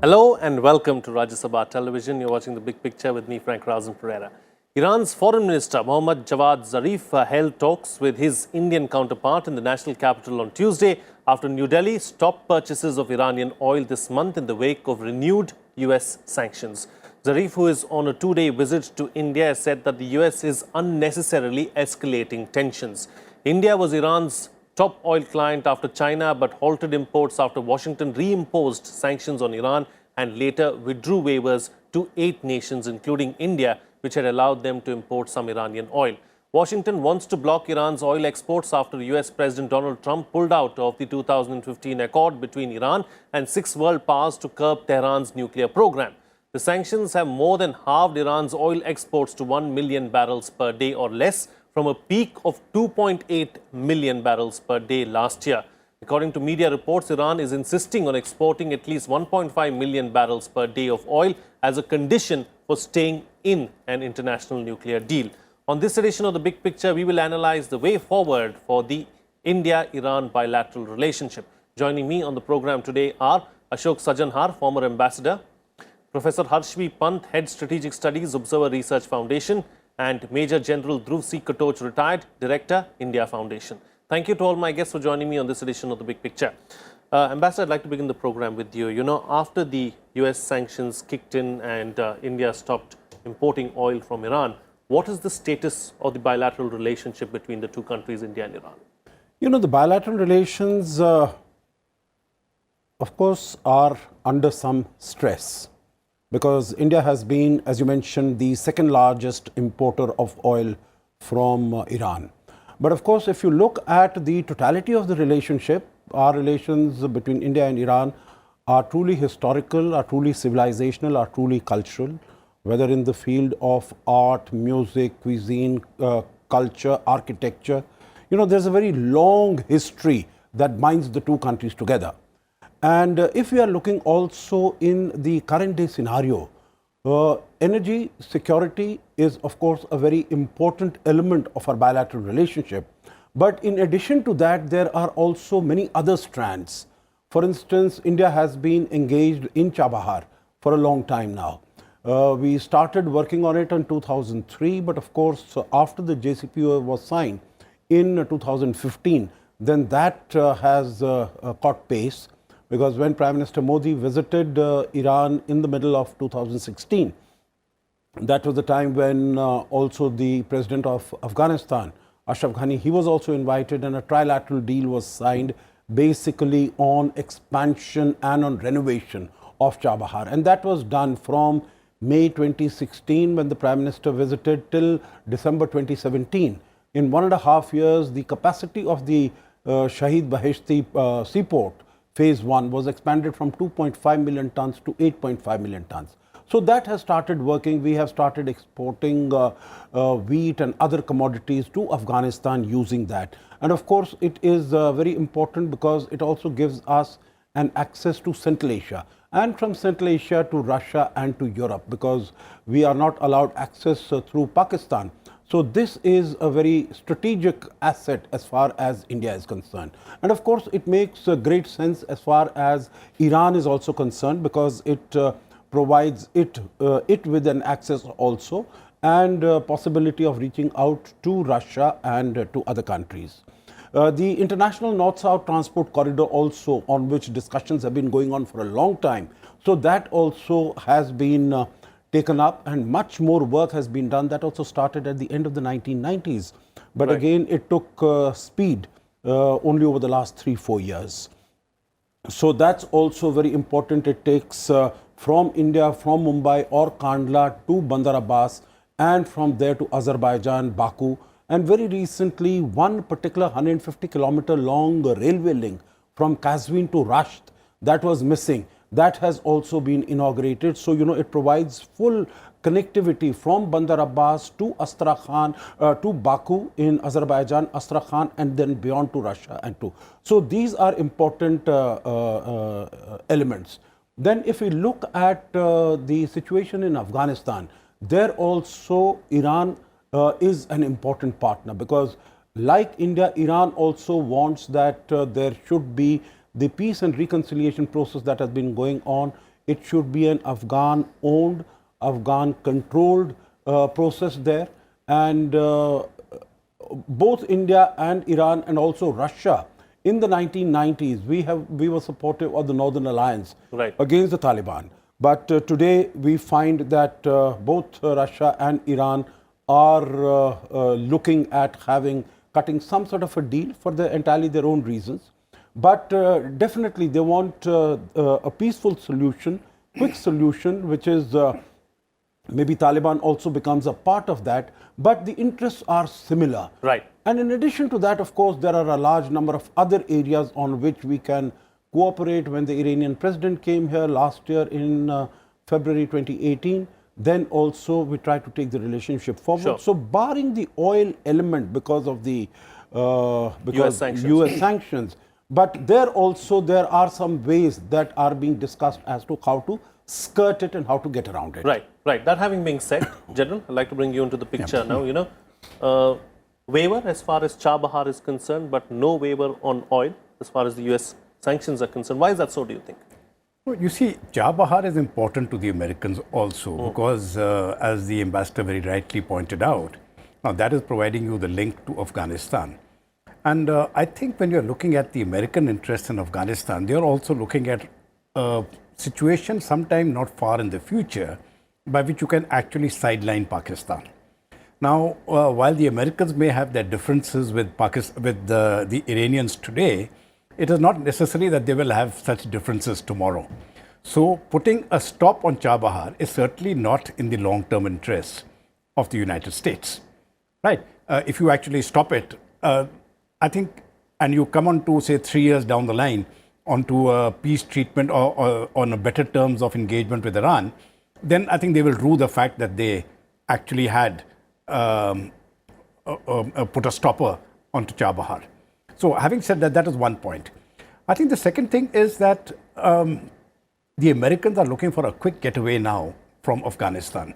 Hello and welcome to Rajya Sabha Television. You're watching The Big Picture with me, Frank Razan Pereira. Iran's Foreign Minister Mohammad Zarif held talks with his Indian counterpart in the national capital on Tuesday after New Delhi stopped purchases of Iranian oil this month in the wake of renewed US sanctions. Zarif, who is on a two-day visit to India, has said that the US is unnecessarily escalating tensions. India was Iran's top oil client after China, but halted imports after Washington reimposed sanctions on Iran and later withdrew waivers to 8 nations, including India, which had allowed them to import some Iranian oil. Washington wants to block Iran's oil exports after US President Donald Trump pulled out of the 2015 accord between Iran and 6 world powers to curb Tehran's nuclear program. The sanctions have more than halved Iran's oil exports to 1 million barrels per day or less, from a peak of 2.8 million barrels per day last year. According to media reports, Iran is insisting on exporting at least 1.5 million barrels per day of oil as a condition for staying in an international nuclear deal. On this edition of The Big Picture, we will analyze the way forward for the India-Iran bilateral relationship. Joining me on the program today are Ashok Sajanhar, former ambassador, Professor Harshvi Pant, Head Strategic Studies, Observer Research Foundation, and Major General Dhruv C. Katoch, retired Director, India Foundation. Thank you to all my guests for joining me on this edition of The Big Picture. Ambassador, I'd like to begin the program with you. You know, after the US sanctions kicked in and India stopped importing oil from Iran, what is the status of the bilateral relationship between the two countries, India and Iran? You know, the bilateral relations, of course, are under some stress, because India has been, as you mentioned, the second largest importer of oil from Iran. But of course, if you look at the totality of the relationship, our relations between India and Iran are truly historical, are truly civilizational, are truly cultural, whether in the field of art, music, cuisine, culture, architecture. You know, there's a very long history that binds the two countries together. And if we are looking also in the current day scenario, energy security is of course a very important element of our bilateral relationship. But in addition to that, there are also many other strands. For instance, India has been engaged in Chabahar for a long time now. We started working on it in 2003, but of course, after the JCPOA was signed in 2015, then that has caught pace. Because when Prime Minister Modi visited Iran in the middle of 2016, that was the time when also the President of Afghanistan, Ashraf Ghani, he was also invited, and a trilateral deal was signed basically on expansion and on renovation of Chabahar. And that was done from May 2016 when the Prime Minister visited till December 2017. In 1.5 years, the capacity of the Shahid Baheshti seaport Phase 1 was expanded from 2.5 million tons to 8.5 million tons. So that has started working. We have started exporting wheat and other commodities to Afghanistan using that. And of course, it is very important because it also gives us an access to Central Asia, and from Central Asia to Russia and to Europe, because we are not allowed access through Pakistan. So this is a very strategic asset as far as India is concerned. And of course, it makes great sense as far as Iran is also concerned, because it provides it with an access also, and possibility of reaching out to Russia and to other countries. The international North-South transport corridor also, on which discussions have been going on for a long time. So that also has been taken up, and much more work has been done. That also started at the end of the 1990s. But right, again, it took speed only over the last 3-4 years. So that's also very important. It takes from India, from Mumbai or Kandla to Bandar Abbas, and from there to Azerbaijan, Baku. And very recently, one particular 150-kilometer long railway link from Kazvin to Rasht that was missing, that has also been inaugurated. So, you know, it provides full connectivity from Bandar Abbas to Astrakhan, to Baku in Azerbaijan, Astrakhan, and then beyond to Russia and to. So, these are important elements. Then, if we look at the situation in Afghanistan, there also Iran is an important partner, because like India, Iran also wants that there should be the peace and reconciliation process that has been going on it should be an Afghan-owned, Afghan-controlled process there. And both India and Iran and also Russia, in the 1990s, we were supportive of the Northern Alliance against the Taliban. But today we find that both Russia and Iran are looking at cutting some sort of a deal for entirely their own reasons. But definitely they want a peaceful solution, quick solution, which is maybe Taliban also becomes a part of that, but the interests are similar. Right. And in addition to that, of course, there are a large number of other areas on which we can cooperate. When the Iranian president came here last year in February 2018, then also we try to take the relationship forward. Sure. So barring the oil element because of the US sanctions, but there are some ways that are being discussed as to how to skirt it and how to get around it. Right, right. That having been said, General, I'd like to bring you into the picture now. You know, waiver as far as Chabahar is concerned, but no waiver on oil as far as the US sanctions are concerned. Why is that so, do you think? Well, you see, Chabahar is important to the Americans also because, as the ambassador very rightly pointed out, now that is providing you the link to Afghanistan. And I think when you're looking at the American interest in Afghanistan, they're also looking at a situation sometime not far in the future by which you can actually sideline Pakistan. Now, while the Americans may have their differences with the Iranians today, it is not necessary that they will have such differences tomorrow. So putting a stop on Chabahar is certainly not in the long-term interests of the United States. Right? If you actually stop it, I think, and you come on to, say, 3 years down the line, onto a peace treatment or on a better terms of engagement with Iran, then I think they will rue the fact that they actually had put a stopper onto Chabahar. So having said that, that is one point. I think the second thing is that the Americans are looking for a quick getaway now from Afghanistan.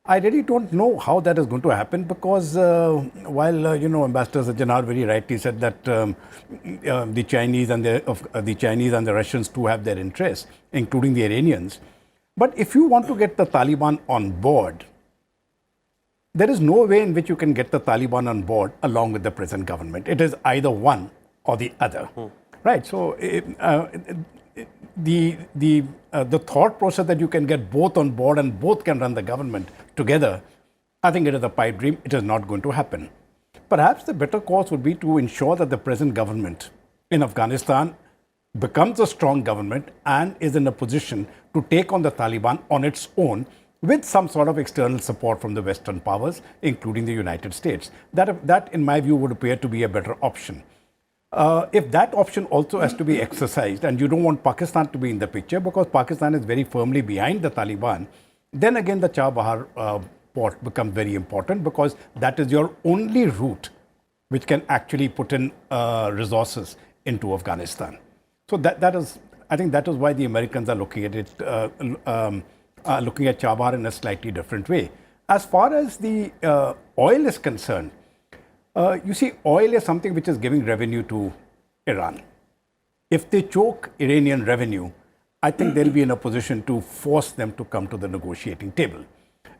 I really don't know how that is going to happen because while Ambassador Sajjanar very rightly said that the Chinese and the Russians too have their interests, including the Iranians. But if you want to get the Taliban on board, there is no way in which you can get the Taliban on board along with the present government. It is either one or the other, right? So the thought process that you can get both on board and both can run the government together, I think it is a pipe dream. It is not going to happen. Perhaps the better course would be to ensure that the present government in Afghanistan becomes a strong government and is in a position to take on the Taliban on its own with some sort of external support from the Western powers, including the United States. That, in my view, would appear to be a better option. If that option also has to be exercised, and you don't want Pakistan to be in the picture because Pakistan is very firmly behind the Taliban, then again the Chabahar port becomes very important because that is your only route which can actually put in resources into Afghanistan. So I think that is why the Americans are looking at it, looking at Chabahar in a slightly different way. As far as the oil is concerned, you see, oil is something which is giving revenue to Iran. If they choke Iranian revenue, I think they'll be in a position to force them to come to the negotiating table.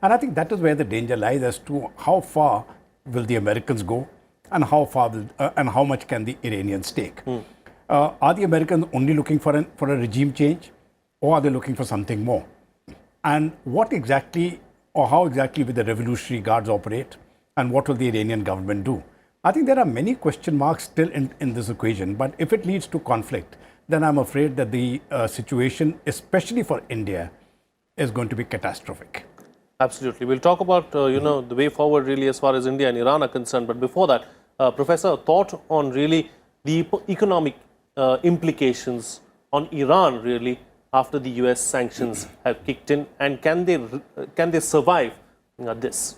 And I think that is where the danger lies as to how far will the Americans go and how much can the Iranians take. Are the Americans only looking for a regime change, or are they looking for something more? And what exactly or how exactly will the Revolutionary Guards operate? And what will the Iranian government do? I think there are many question marks still in this equation, but if it leads to conflict, then I'm afraid that the situation, especially for India, is going to be catastrophic. Absolutely. We'll talk about, the way forward really as far as India and Iran are concerned. But before that, Professor, a thought on really the economic implications on Iran really after the US sanctions have kicked in, and can they survive this?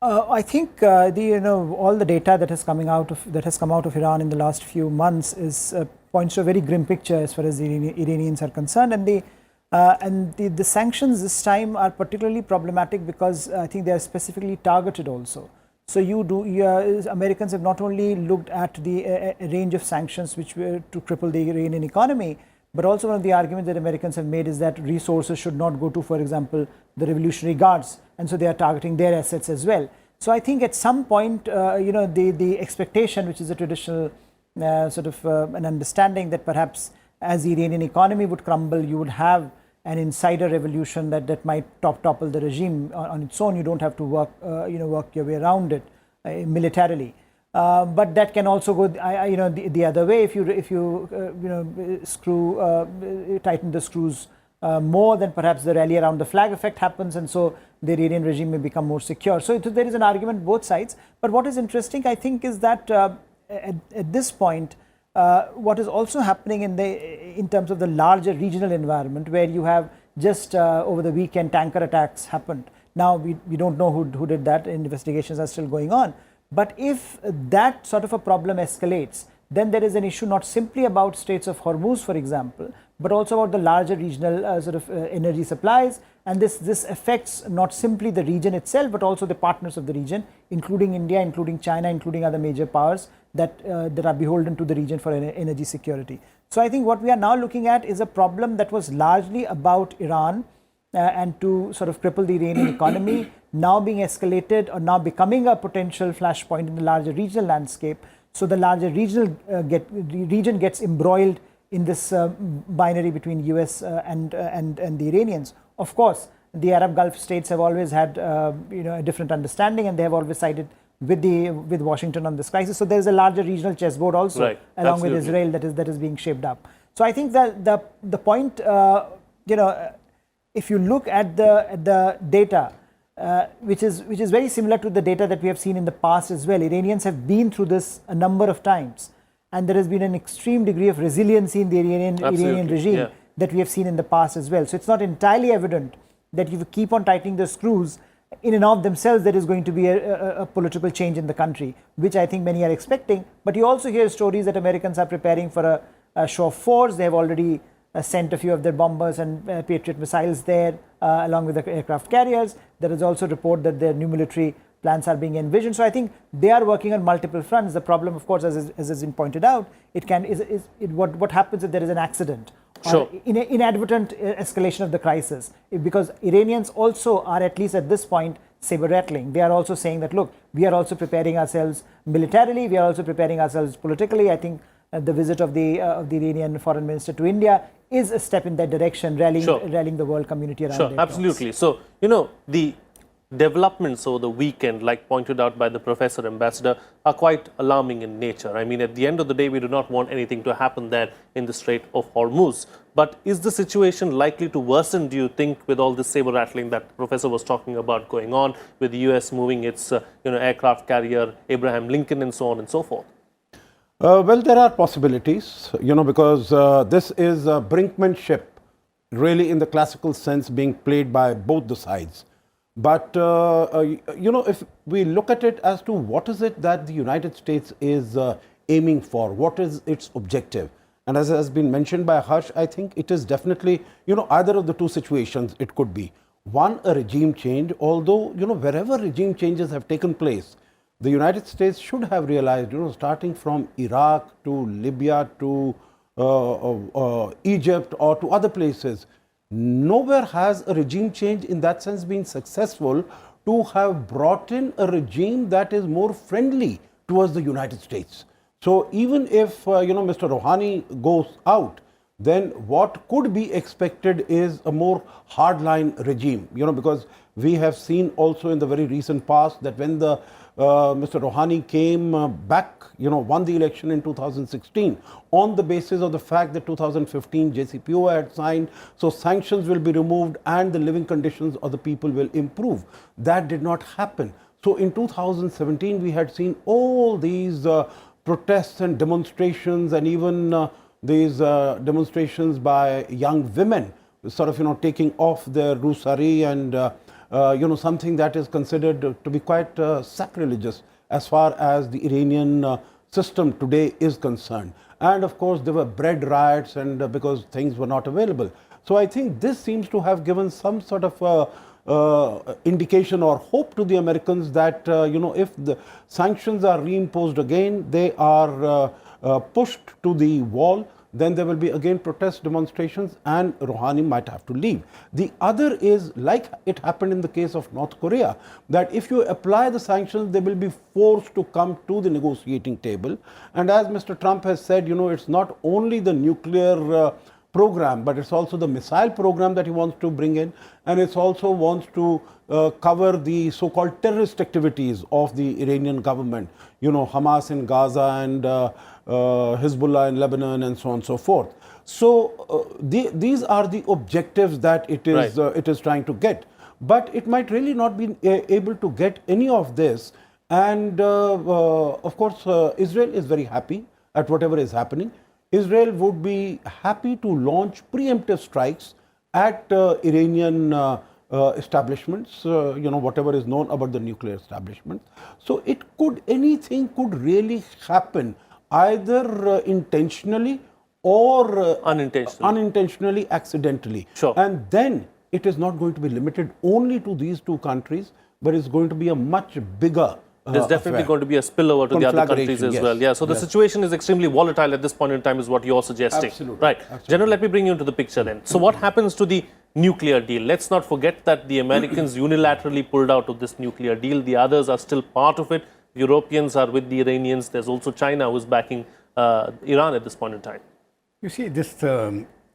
I think all the data that has come out of Iran in the last few months points to a very grim picture as far as the Iranians are concerned, and the sanctions this time are particularly problematic because I think they are specifically targeted also. So Americans have not only looked at the range of sanctions which were to cripple the Iranian economy, But also one of the arguments that Americans have made is that resources should not go to, for example, the Revolutionary Guards, and so they are targeting their assets as well. So I think at some point, the expectation, which is a traditional an understanding that perhaps as the Iranian economy would crumble, you would have an insider revolution that might topple the regime on its own. You don't have to work your way around it militarily. But that can also go, the other way. If you tighten the screws more, then perhaps the rally around the flag effect happens, and so the Iranian regime may become more secure. So there is an argument both sides. But what is interesting, I think, is that at this point, what is also happening in terms of the larger regional environment, where you have just over the weekend tanker attacks happened. Now we don't know who did that. Investigations are still going on. But if that sort of a problem escalates, then there is an issue not simply about Straits of Hormuz, for example, but also about the larger regional energy supplies. And this affects not simply the region itself, but also the partners of the region, including India, including China, including other major powers that are beholden to the region for energy security. So I think what we are now looking at is a problem that was largely about Iran and to sort of cripple the Iranian economy, now being escalated or now becoming a potential flashpoint in the larger regional landscape. So the larger regional region gets embroiled in this binary between US and the Iranians. Of course, the Arab Gulf states have always had a different understanding, and they have always sided with Washington on this crisis. So there is a larger regional chessboard also, right, along absolutely, with Israel that is being shaped up. So I think that the point, if you look at the data, which is very similar to the data that we have seen in the past as well. Iranians have been through this a number of times, and there has been an extreme degree of resiliency in the Iranian regime that we have seen in the past as well. So it's not entirely evident that if you keep on tightening the screws, in and of themselves there is going to be a political change in the country, which I think many are expecting. But you also hear stories that Americans are preparing for a show of force. They have already sent a few of their bombers and Patriot missiles there, along with the aircraft carriers. There is also a report that their new military plans are being envisioned. So I think they are working on multiple fronts. The problem, of course, as has been pointed out, what happens if there is an accident, sure, or inadvertent escalation of the crisis, because Iranians also are, at least at this point, saber rattling. They are also saying that, look, we are also preparing ourselves militarily, we are also preparing ourselves politically. I think the visit of the Iranian foreign minister to India is a step in that direction, rallying the world community around. Sure, absolutely. So, the developments over the weekend, like pointed out by the Professor Ambassador, are quite alarming in nature. I mean, at the end of the day, we do not want anything to happen there in the Strait of Hormuz. But is the situation likely to worsen, do you think, with all this saber rattling that the Professor was talking about going on, with the US moving its aircraft carrier, Abraham Lincoln, and so on and so forth? Well, there are possibilities, because this is brinkmanship, really in the classical sense, being played by both the sides. But, if we look at it as to what is it that the United States is aiming for, what is its objective? And as has been mentioned by Harsh, I think it is definitely, either of the two situations it could be. One, a regime change, although, wherever regime changes have taken place, the United States should have realized, starting from Iraq to Libya to Egypt or to other places, nowhere has a regime change in that sense been successful to have brought in a regime that is more friendly towards the United States. So even if, Mr. Rouhani goes out, then what could be expected is a more hardline regime, because we have seen also in the very recent past that when the Mr. Rouhani came back, won the election in 2016 on the basis of the fact that 2015 JCPOA had signed, so sanctions will be removed and the living conditions of the people will improve. That did not happen. So in 2017, we had seen all these protests and demonstrations, and even these demonstrations by young women, sort of, taking off their rusari and something that is considered to be quite sacrilegious as far as the Iranian system today is concerned. And of course, there were bread riots, and because things were not available. So I think this seems to have given some sort of indication or hope to the Americans that, if the sanctions are reimposed again, they are pushed to the wall. then there will be again protest demonstrations and Rouhani might have to leave. The other is, like it happened in the case of North Korea, that if you apply the sanctions, they will be forced to come to the negotiating table. And as Mr. Trump has said, it's not only the nuclear program, but it's also the missile program that he wants to bring in, and it also wants to cover the so-called terrorist activities of the Iranian government, Hamas in Gaza and Hezbollah in Lebanon and so on and so forth. So these are the objectives that it is trying to get, but it might really not be able to get any of this. And of course, Israel is very happy at whatever is happening. Israel would be happy to launch preemptive strikes at Iranian establishments, whatever is known about the nuclear establishment. So anything could really happen, either intentionally or unintentionally, accidentally. Sure. And then it is not going to be limited only to these two countries, but it's going to be a much bigger there's definitely going to be a spillover to the other countries as well. Yeah, so the situation is extremely volatile at this point in time is what you're suggesting. Absolutely. Right. Absolutely. General, let me bring you into the picture then. So what happens to the nuclear deal? Let's not forget that the Americans unilaterally pulled out of this nuclear deal. The others are still part of it. Europeans are with the Iranians. There's also China who's backing Iran at this point in time. You see, this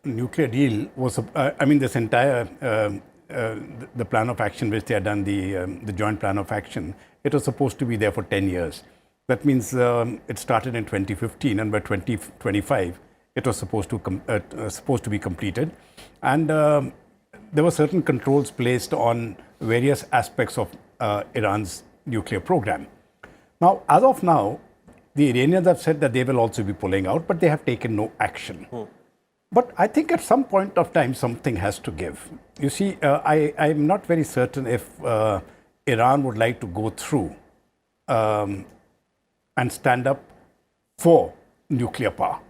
nuclear deal was, this entire the plan of action which they had done, the joint plan of action, it was supposed to be there for 10 years. That means it started in 2015, and by 2025, it was supposed to be completed. And there were certain controls placed on various aspects of Iran's nuclear program. Now, as of now, the Iranians have said that they will also be pulling out, but they have taken no action. But I think at some point of time, something has to give. You see, I'm not very certain if Iran would like to go through and stand up for nuclear power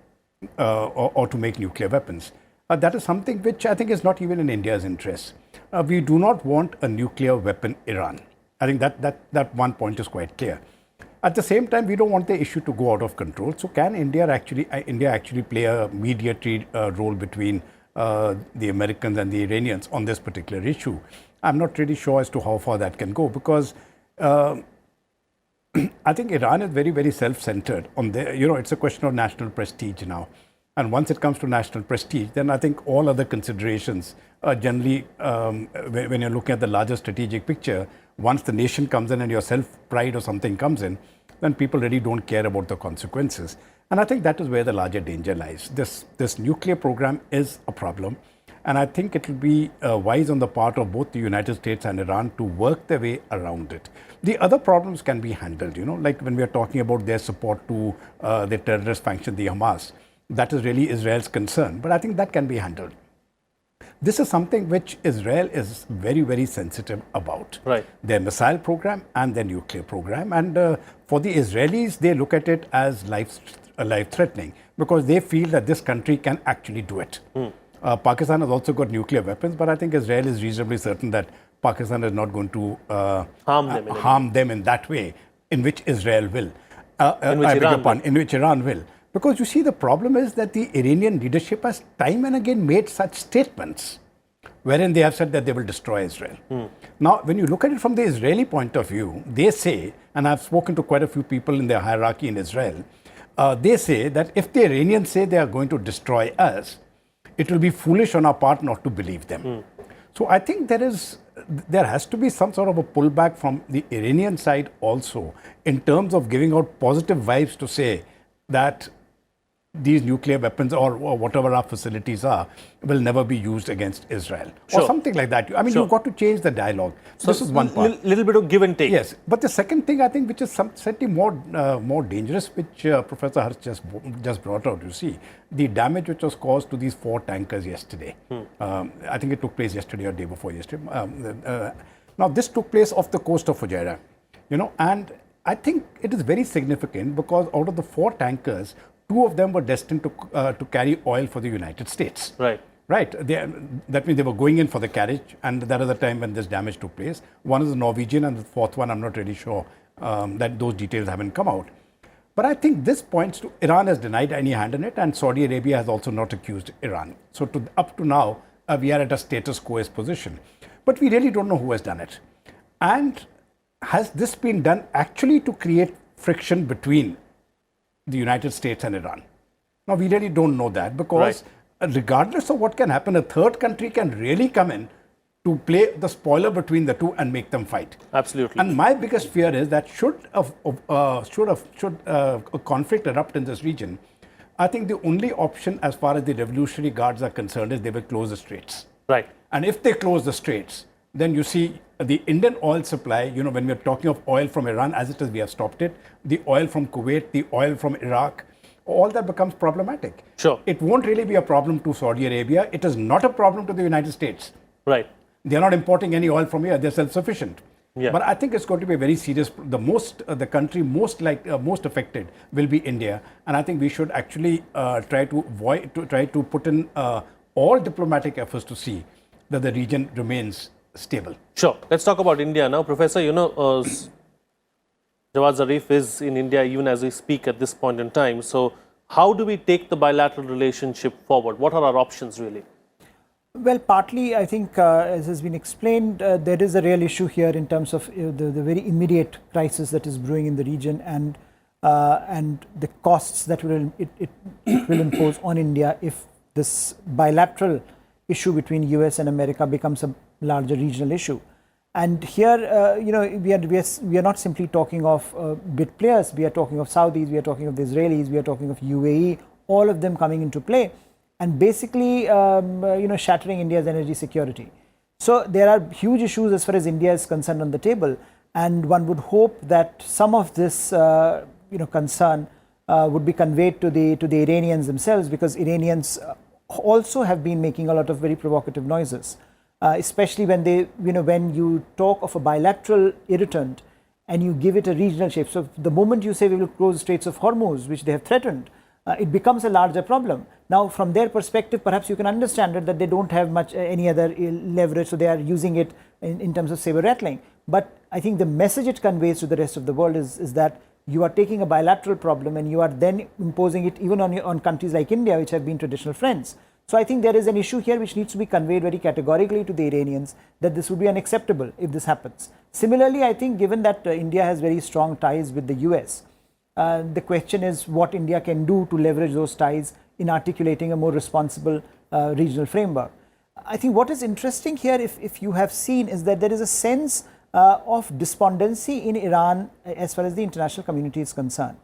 or to make nuclear weapons. That is something which I think is not even in India's interest. We do not want a nuclear weapon Iran. I think that one point is quite clear. At the same time, we don't want the issue to go out of control. So can India actually play a mediatory role between the Americans and the Iranians on this particular issue? I'm not really sure as to how far that can go, because I think Iran is very, very self-centered. It's a question of national prestige now. And once it comes to national prestige, then I think all other considerations generally, when you're looking at the larger strategic picture, once the nation comes in and your self-pride or something comes in, then people really don't care about the consequences. And I think that is where the larger danger lies. This nuclear program is a problem. And I think it will be wise on the part of both the United States and Iran to work their way around it. The other problems can be handled, like when we are talking about their support to the terrorist faction, the Hamas. That is really Israel's concern. But I think that can be handled. This is something which Israel is very, very sensitive about. Right. Their missile program and their nuclear program. And for the Israelis, they look at it as life-threatening, because they feel that this country can actually do it. Pakistan has also got nuclear weapons, but I think Israel is reasonably certain that Pakistan is not going to harm them in that way, in which Israel will. In which Iran will. Because you see, the problem is that the Iranian leadership has time and again made such statements wherein they have said that they will destroy Israel. Now, when you look at it from the Israeli point of view, they say, and I've spoken to quite a few people in their hierarchy in Israel, they say that if the Iranians say they are going to destroy us, it will be foolish on our part not to believe them. So I think there has to be some sort of a pullback from the Iranian side also, in terms of giving out positive vibes to say that these nuclear weapons or whatever our facilities are will never be used against Israel. Sure. Or something like that. I mean, you've got to change the dialogue. So this is one part. Little bit of give and take. Yes. But the second thing, I think, which is slightly more dangerous, which Professor Harsh just brought out, you see, the damage which was caused to these 4 tankers yesterday. I think it took place yesterday or day before yesterday. Now, this took place off the coast of Fujairah, and I think it is very significant because out of the 4 tankers, 2 of them were destined to carry oil for the United States. Right. Right. That means they were going in for the carriage, and that is the time when this damage took place. One is a Norwegian, and the 4th one, I'm not really sure that those details haven't come out. But I think this points to Iran has denied any hand in it, and Saudi Arabia has also not accused Iran. So up to now, we are at a status quo position. But we really don't know who has done it. And has this been done actually to create friction between the United States and Iran? Now, we really don't know that, because regardless of what can happen, a third country can really come in to play the spoiler between the two and make them fight. Absolutely. And my biggest fear is that should a conflict erupt in this region, I think the only option as far as the Revolutionary Guards are concerned is they will close the straits. Right. And if they close the straits, then you see the Indian oil supply, when we're talking of oil from Iran, as it is, we have stopped it, the oil from Kuwait, the oil from Iraq, all that becomes problematic. Sure. It won't really be a problem to Saudi Arabia. It is not a problem to the United States. Right. They're not importing any oil from here. They're self-sufficient. Yeah. But I think it's going to be a very serious. The country most affected will be India, and I think we should actually try to put in all diplomatic efforts to see that the region remains stable. Sure. Let's talk about India now, Professor. Jawad Zarif is in India even as we speak at this point in time. So, how do we take the bilateral relationship forward? What are our options really? Well, partly, I think, as has been explained, there is a real issue here in terms of the very immediate crisis that is brewing in the region, and the costs that it will impose on India if this bilateral issue between US and America becomes a larger regional issue. And here, we are not simply talking of big players. We are talking of Saudis, we are talking of the Israelis, we are talking of UAE, all of them coming into play, and basically, shattering India's energy security. So there are huge issues as far as India is concerned on the table, and one would hope that some of this, concern would be conveyed to the Iranians themselves, because Iranians also have been making a lot of very provocative noises, especially when when you talk of a bilateral irritant and you give it a regional shape. So the moment you say we will close the Straits of Hormuz, which they have threatened, it becomes a larger problem. Now, from their perspective, perhaps you can understand it that they don't have much any other leverage, so they are using it in terms of saber rattling. But I think the message it conveys to the rest of the world is that you are taking a bilateral problem and you are then imposing it even on countries like India, which have been traditional friends. So I think there is an issue here which needs to be conveyed very categorically to the Iranians, that this would be unacceptable if this happens. Similarly, I think given that India has very strong ties with the US, the question is what India can do to leverage those ties in articulating a more responsible regional framework. I think what is interesting here, if you have seen, is that there is a sense of despondency in Iran as far as the international community is concerned.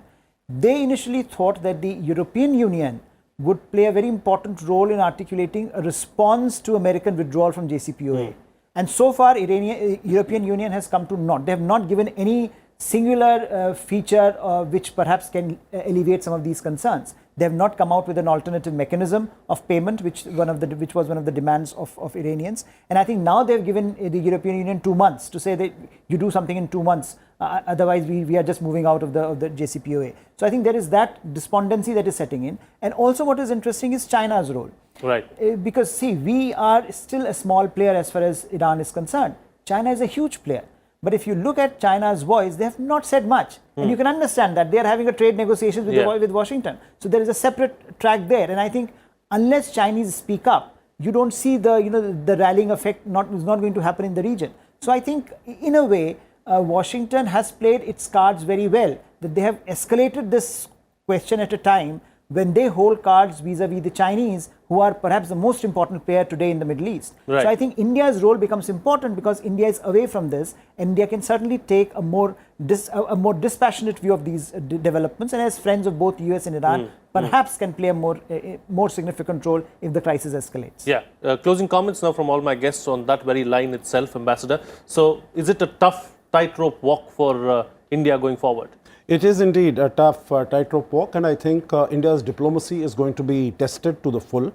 They initially thought that the European Union would play a very important role in articulating a response to American withdrawal from JCPOA. And so far, European Union has come to naught. They have not given any singular feature which perhaps can alleviate some of these concerns. They have not come out with an alternative mechanism of payment, which was one of the demands of Iranians. And I think now they have given the European Union 2 months to say that you do something in 2 months. Otherwise, we are just moving out of the JCPOA. So I think there is that despondency that is setting in. And also what is interesting is China's role. Right. Because see, we are still a small player as far as Iran is concerned. China is a huge player. But if you look at China's voice, they have not said much. And you can understand that they are having a trade negotiations with Washington. So there is a separate track there. And I think unless Chinese speak up, you don't see the rallying effect is not going to happen in the region. So I think in a way, Washington has played its cards very well, that they have escalated this question at a time when they hold cards vis-a-vis the Chinese, who are perhaps the most important player today in the Middle East. Right. So I think India's role becomes important because India is away from this. India can certainly take a more dispassionate view of these developments, and as friends of both US and Iran, perhaps can play a more significant role if the crisis escalates. Yeah. Closing comments now from all my guests on that very line itself, Ambassador. So is it a tough tightrope walk for India going forward? It is indeed a tough tightrope walk, and I think India's diplomacy is going to be tested to the full.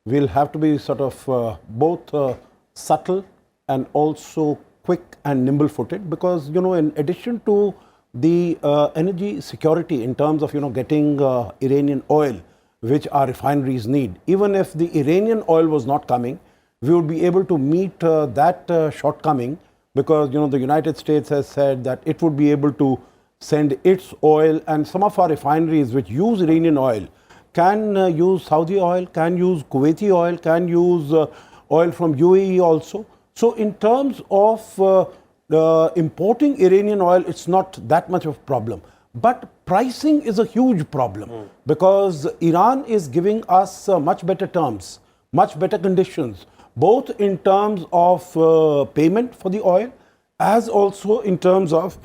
We'll have to be sort of both subtle and also quick and nimble-footed, because, in addition to the energy security in terms of, getting Iranian oil, which our refineries need, even if the Iranian oil was not coming, we would be able to meet that shortcoming, because, the United States has said that it would be able to send its oil, and some of our refineries which use Iranian oil can use Saudi oil, can use Kuwaiti oil, can use oil from UAE also. So in terms of importing Iranian oil, it's not that much of a problem. But pricing is a huge problem because Iran is giving us much better terms, much better conditions, both in terms of payment for the oil as also in terms of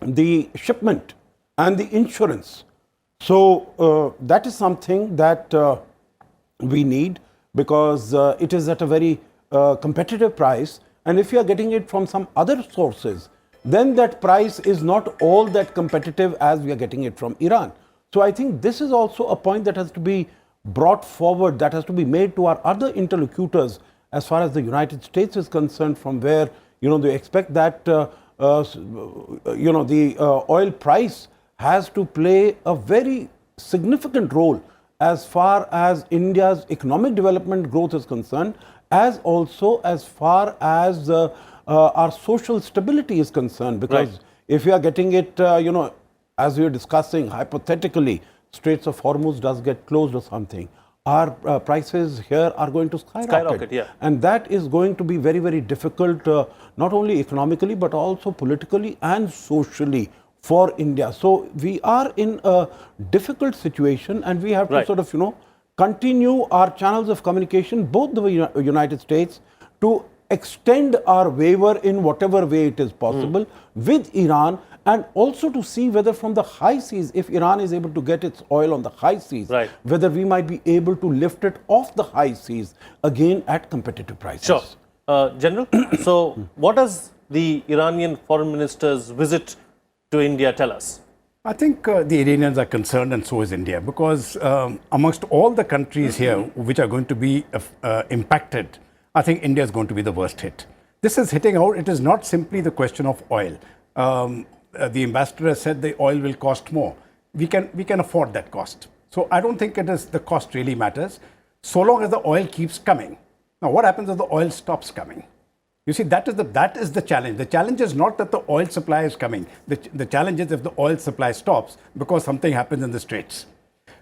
the shipment and the insurance. So that is something that we need because it is at a very competitive price, and if you are getting it from some other sources, then that price is not all that competitive as we are getting it from Iran. So I think this is also a point that has to be brought forward, that has to be made to our other interlocutors as far as the United States is concerned, from where they expect that the oil price has to play a very significant role as far as India's economic development growth is concerned, as also as far as our social stability is concerned. Because if we are getting it, as we are discussing hypothetically, Straits of Hormuz does get closed or something, our prices here are going to skyrocket. And that is going to be very, very difficult, not only economically, but also politically and socially for India. So we are in a difficult situation, and we have to sort of, continue our channels of communication, both the United States, to extend our waiver in whatever way it is possible with Iran, and also to see whether from the high seas, if Iran is able to get its oil on the high seas, whether we might be able to lift it off the high seas again at competitive prices. Sure. General, so what does the Iranian foreign minister's visit to India tell us? I think the Iranians are concerned, and so is India, because amongst all the countries here which are going to be impacted, I think India is going to be the worst hit. This is hitting out. It is not simply the question of oil. The ambassador has said the oil will cost more. We can afford that cost. So I don't think it is the cost really matters, so long as the oil keeps coming. Now, what happens if the oil stops coming? You see, that is the challenge. The challenge is not that the oil supply is coming. The challenge is if the oil supply stops because something happens in the Straits.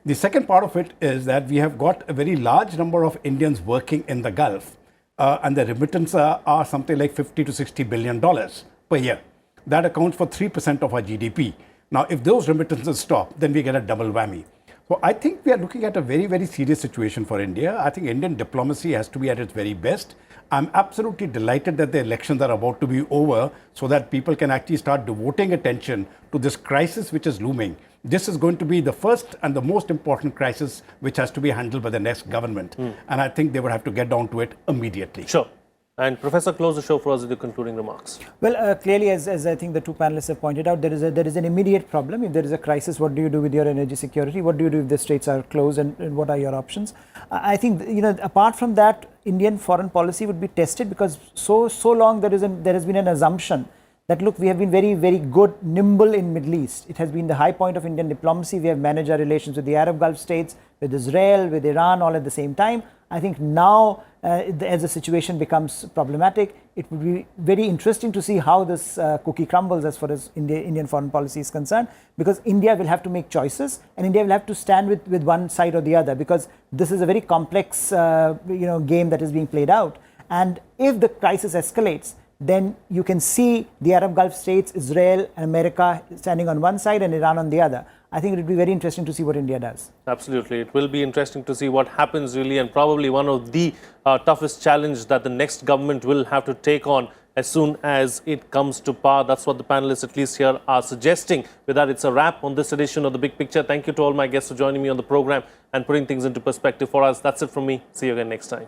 The second part of it is that we have got a very large number of Indians working in the Gulf, and the remittances are something like $50 to $60 billion per year. That accounts for 3% of our GDP. Now, if those remittances stop, then we get a double whammy. So I think we are looking at a very, very serious situation for India. I think Indian diplomacy has to be at its very best. I'm absolutely delighted that the elections are about to be over so that people can actually start devoting attention to this crisis which is looming. This is going to be the first and the most important crisis which has to be handled by the next government. And I think they would have to get down to it immediately. Sure. And Professor, close the show for us with the concluding remarks. Well, clearly, as I think the two panelists have pointed out, there is an immediate problem. If there is a crisis, what do you do with your energy security? What do you do if the straits are closed, and what are your options? I think, apart from that, Indian foreign policy would be tested, because so long there has been an assumption that, look, we have been very, very good, nimble in Middle East. It has been the high point of Indian diplomacy. We have managed our relations with the Arab Gulf states, with Israel, with Iran, all at the same time. I think now, as the situation becomes problematic, it would be very interesting to see how this cookie crumbles as far as Indian foreign policy is concerned, because India will have to make choices, and India will have to stand with one side or the other, because this is a very complex game that is being played out. And if the crisis escalates, then you can see the Arab Gulf states, Israel and America standing on one side and Iran on the other. I think it would be very interesting to see what India does. Absolutely. It will be interesting to see what happens really, and probably one of the toughest challenges that the next government will have to take on as soon as it comes to power. That's what the panelists, at least here, are suggesting. With that, it's a wrap on this edition of The Big Picture. Thank you to all my guests for joining me on the program and putting things into perspective for us. That's it from me. See you again next time.